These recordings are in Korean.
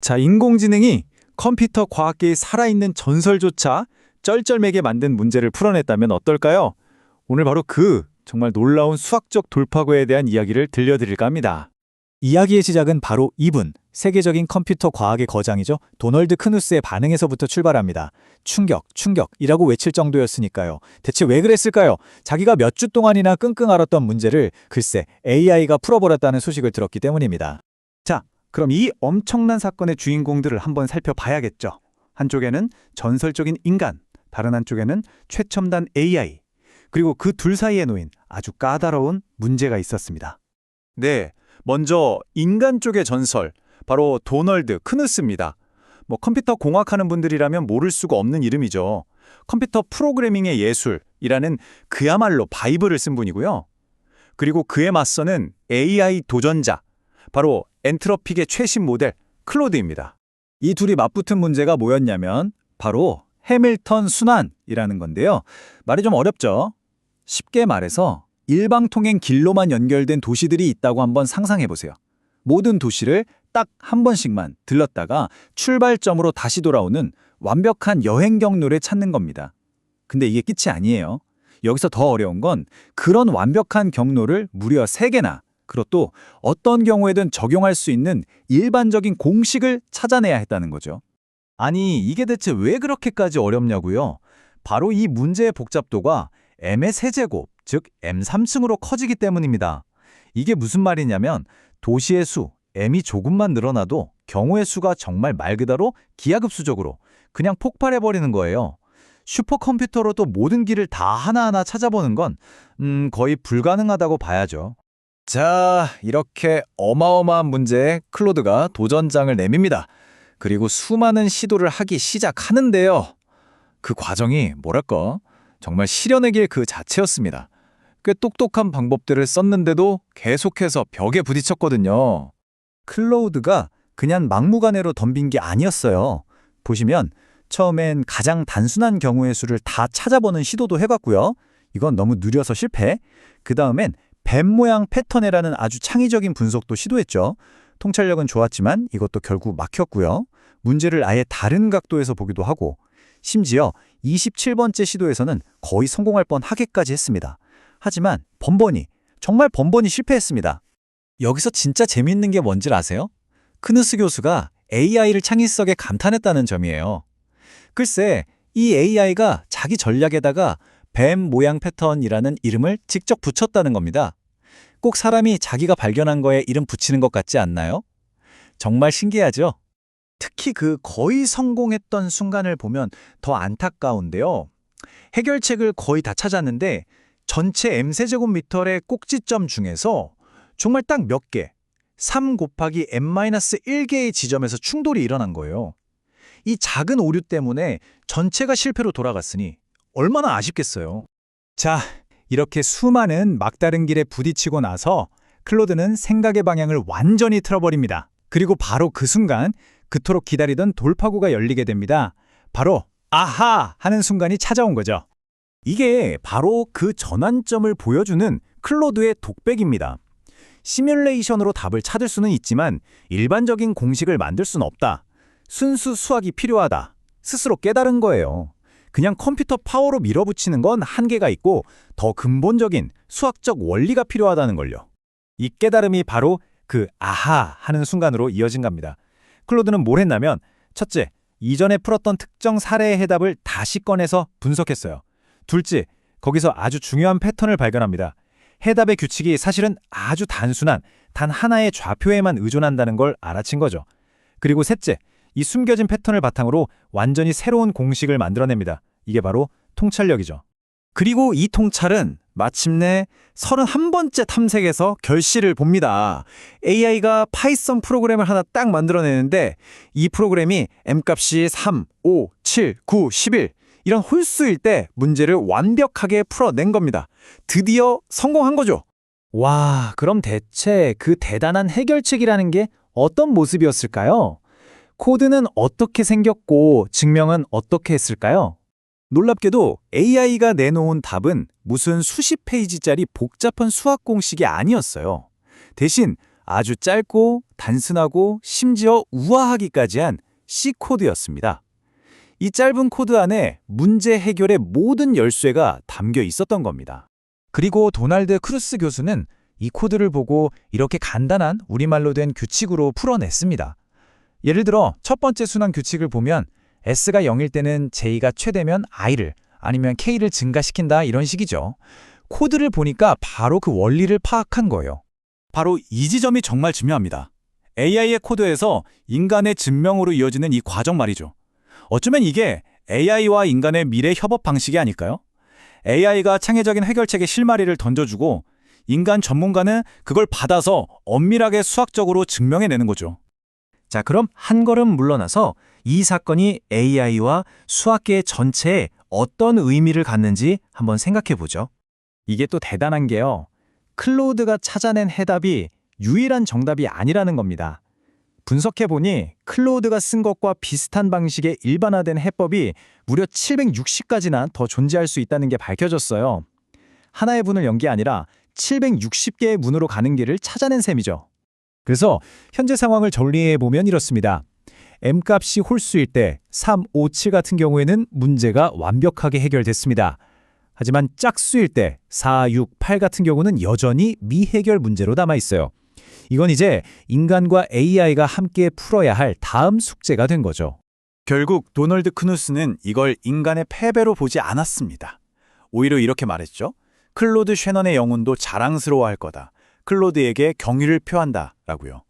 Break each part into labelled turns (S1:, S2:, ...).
S1: 자, 인공지능이 컴퓨터 과학계의 살아있는 전설조차 쩔쩔매게 만든 문제를 풀어냈다면 어떨까요? 오늘 바로 그 정말 놀라운 수학적 돌파구에 대한 이야기를 들려드릴까 합니다.
S2: 이야기의 시작은 바로 이분, 세계적인 컴퓨터 과학의 거장이죠. 도널드 크누스의 반응에서부터 출발합니다. 충격, 충격이라고 외칠 정도였으니까요. 대체 왜 그랬을까요? 자기가 몇 주 동안이나 끙끙 앓았던 문제를 글쎄 AI가 풀어버렸다는 소식을 들었기 때문입니다.
S3: 자, 그럼 이 엄청난 사건의 주인공들을 한번 살펴봐야겠죠. 한쪽에는 전설적인 인간, 다른 한쪽에는 최첨단 AI, 그리고 그 둘 사이에 놓인 아주 까다로운 문제가 있었습니다.
S1: 네, 먼저 인간 쪽의 전설, 바로 도널드 크누스입니다. 컴퓨터 공학하는 분들이라면 모를 수가 없는 이름이죠. 컴퓨터 프로그래밍의 예술이라는 그야말로 바이블을 쓴 분이고요. 그리고 그에 맞서는 AI 도전자, 바로 엔트로픽의 최신 모델 클로드입니다.
S2: 이 둘이 맞붙은 문제가 뭐였냐면 바로 해밀턴 순환이라는 건데요. 말이 좀 어렵죠? 쉽게 말해서 일방통행 길로만 연결된 도시들이 있다고 한번 상상해보세요. 모든 도시를 딱 한 번씩만 들렀다가 출발점으로 다시 돌아오는 완벽한 여행 경로를 찾는 겁니다. 근데 이게 끝이 아니에요. 여기서 더 어려운 건 그런 완벽한 경로를 무려 3개나, 그리고 또 어떤 경우에든 적용할 수 있는 일반적인 공식을 찾아내야 했다는 거죠.
S3: 아니, 이게 대체 왜 그렇게까지 어렵냐고요? 바로 이 문제의 복잡도가 m의 세제곱, 즉 m3층으로 커지기 때문입니다. 이게 무슨 말이냐면 도시의 수, m이 조금만 늘어나도 경우의 수가 정말 말 그대로 기하급수적으로 그냥 폭발해버리는 거예요. 슈퍼컴퓨터로도 모든 길을 다 하나하나 찾아보는 건 거의 불가능하다고 봐야죠.
S2: 자, 이렇게 어마어마한 문제에 클로드가 도전장을 내밉니다. 그리고 수많은 시도를 하기 시작하는데요. 그 과정이 뭐랄까, 정말 실현의 길 그 자체였습니다. 꽤 똑똑한 방법들을 썼는데도 계속해서 벽에 부딪혔거든요.
S3: 클로우드가 그냥 막무가내로 덤빈 게 아니었어요. 보시면 처음엔 가장 단순한 경우의 수를 다 찾아보는 시도도 해봤고요. 이건 너무 느려서 실패. 그 다음엔 뱀 모양 패턴이라는 아주 창의적인 분석도 시도했죠. 통찰력은 좋았지만 이것도 결국 막혔고요. 문제를 아예 다른 각도에서 보기도 하고, 심지어 27번째 시도에서는 거의 성공할 뻔하게까지 했습니다. 하지만 정말 번번이 실패했습니다.
S2: 여기서 진짜 재미있는 게 뭔지 아세요? 크누스 교수가 AI를 창의성에 감탄했다는 점이에요. 글쎄, 이 AI가 자기 전략에다가 뱀 모양 패턴이라는 이름을 직접 붙였다는 겁니다. 꼭 사람이 자기가 발견한 거에 이름 붙이는 것 같지 않나요? 정말 신기하죠?
S3: 특히 그 거의 성공했던 순간을 보면 더 안타까운데요. 해결책을 거의 다 찾았는데 전체 m세제곱미터의 꼭지점 중에서 정말 딱 몇 개, 3 곱하기 m-1개의 지점에서 충돌이 일어난 거예요. 이 작은 오류 때문에 전체가 실패로 돌아갔으니 얼마나 아쉽겠어요.
S2: 자, 이렇게 수많은 막다른 길에 부딪히고 나서 클로드는 생각의 방향을 완전히 틀어버립니다. 그리고 바로 그 순간 그토록 기다리던 돌파구가 열리게 됩니다. 바로 아하! 하는 순간이 찾아온 거죠.
S3: 이게 바로 그 전환점을 보여주는 클로드의 독백입니다. 시뮬레이션으로 답을 찾을 수는 있지만 일반적인 공식을 만들 수는 없다. 순수 수학이 필요하다. 스스로 깨달은 거예요. 그냥 컴퓨터 파워로 밀어붙이는 건 한계가 있고 더 근본적인 수학적 원리가 필요하다는 걸요.
S2: 이 깨달음이 바로 그 아하! 하는 순간으로 이어진 겁니다. 클로드는 뭘 했냐면 첫째, 이전에 풀었던 특정 사례의 해답을 다시 꺼내서 분석했어요. 둘째, 거기서 아주 중요한 패턴을 발견합니다. 해답의 규칙이 사실은 아주 단순한 단 하나의 좌표에만 의존한다는 걸 알아챈 거죠. 그리고 셋째, 이 숨겨진 패턴을 바탕으로 완전히 새로운 공식을 만들어냅니다. 이게 바로 통찰력이죠.
S3: 그리고 이 통찰은 마침내 31번째 탐색에서 결실을 봅니다. AI가 파이썬 프로그램을 하나 딱 만들어내는데 이 프로그램이 M값이 3, 5, 7, 9, 11 이런 홀수일 때 문제를 완벽하게 풀어낸 겁니다. 드디어 성공한 거죠.
S2: 와, 그럼 대체 그 대단한 해결책이라는 게 어떤 모습이었을까요? 코드는 어떻게 생겼고 증명은 어떻게 했을까요?
S3: 놀랍게도 AI가 내놓은 답은 무슨 수십 페이지짜리 복잡한 수학 공식이 아니었어요. 대신 아주 짧고 단순하고 심지어 우아하기까지 한 C 코드였습니다. 이 짧은 코드 안에 문제 해결의 모든 열쇠가 담겨 있었던 겁니다.
S2: 그리고 도널드 크루스 교수는 이 코드를 보고 이렇게 간단한 우리말로 된 규칙으로 풀어냈습니다. 예를 들어 첫 번째 순환 규칙을 보면 S가 0일 때는 J가 최대면 I를 아니면 K를 증가시킨다 이런 식이죠. 코드를 보니까 바로 그 원리를 파악한 거예요.
S3: 바로 이 지점이 정말 중요합니다. AI의 코드에서 인간의 증명으로 이어지는 이 과정 말이죠. 어쩌면 이게 AI와 인간의 미래 협업 방식이 아닐까요? AI가 창의적인 해결책의 실마리를 던져주고 인간 전문가는 그걸 받아서 엄밀하게 수학적으로 증명해내는 거죠. 자, 그럼 한 걸음 물러나서 이 사건이 AI와 수학계 전체에 어떤 의미를 갖는지 한번 생각해 보죠.
S2: 이게 또 대단한 게요. 클로드가 찾아낸 해답이 유일한 정답이 아니라는 겁니다. 분석해보니 클로드가 쓴 것과 비슷한 방식의 일반화된 해법이 무려 760가지나 더 존재할 수 있다는 게 밝혀졌어요. 하나의 문을 연 게 아니라 760개의 문으로 가는 길을 찾아낸 셈이죠. 그래서 현재 상황을 정리해보면 이렇습니다. M값이 홀수일 때 3, 5, 7 같은 경우에는 문제가 완벽하게 해결됐습니다. 하지만 짝수일 때 4, 6, 8 같은 경우는 여전히 미해결 문제로 남아있어요. 이건 이제 인간과 AI가 함께 풀어야 할 다음 숙제가 된 거죠.
S3: 결국 도널드 크누스는 이걸 인간의 패배로 보지 않았습니다. 오히려 이렇게 말했죠. 클로드 셰넌의 영혼도 자랑스러워할 거다. 클로드에게 경의를 표한다. 라고요.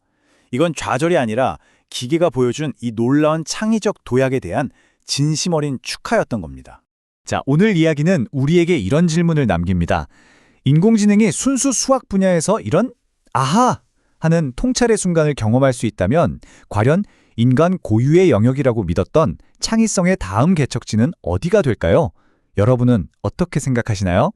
S3: 이건 좌절이 아니라 기계가 보여준 이 놀라운 창의적 도약에 대한 진심 어린 축하였던 겁니다.
S2: 자, 오늘 이야기는 우리에게 이런 질문을 남깁니다. 인공지능이 순수 수학 분야에서 이런 아하! 하는 통찰의 순간을 경험할 수 있다면 과연 인간 고유의 영역이라고 믿었던 창의성의 다음 개척지는 어디가 될까요? 여러분은 어떻게 생각하시나요?